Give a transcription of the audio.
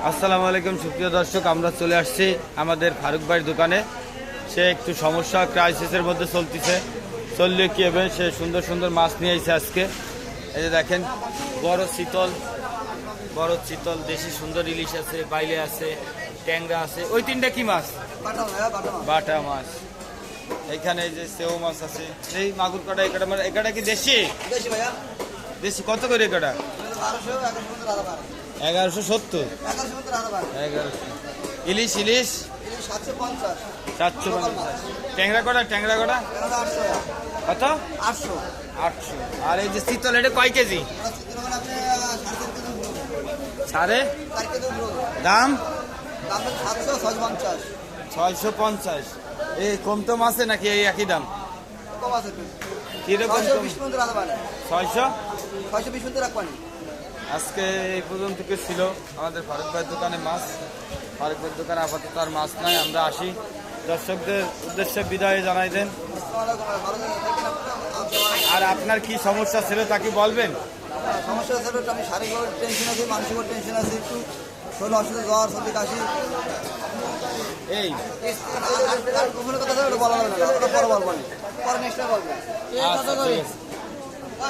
আসসালামু আলাইকুম সুপ্রিয় দর্শক, আমরা চলে আসছি আমাদের ফারুক ভাইয়ের দোকানে। সে একটু সমস্যা ক্রাইসিসের মধ্যে চললে কি হবে, সে সুন্দর সুন্দর মাছ নিয়ে এসেছে আজকে। এই যে দেখেন, বড় চিতল দেশি সুন্দর ইলিশ আছে, বাইলে আছে, ট্যাংরা আছে। ওই তিনটা কি মাছ? বাটা মাছ। এইখানে এই যে সেও মাছ আছে, এই মাগুর কাটা, একাটা কি দেশি? দেশি কত করে একাটা? 1170। 1100। ইলিশ 750। ট্যাংরা কটা কত? 800। আর এই যে শীতল, এটা কয় কেজি? সাড়ে দাম 650। এই কম টম আছে নাকি এই একই দাম? কিরকম? 620 আজকে এই পর্যন্ত ছিল আমাদের ফারুক ভাইয়ের দোকানে মাছ। ফারুক ভাইয়ের দোকানে আপাতত আর মাছ নাই। আমরা আসি, দর্শকদের উদ্দেশ্যে বিদায় জানাই দেন। আর আপনার কি সমস্যা ছিল তা কি বলবেন? সমস্যা ছিল, আমি শারীরিকভাবে টেনশন আছি, মানসিক টেনশন আছে, একটু শরীর অসুস্থ, জ্বর, সর্দি, কাশি। এই কথা বলা হবে না, পরে বলবো, পরে নেক্সট বলবো।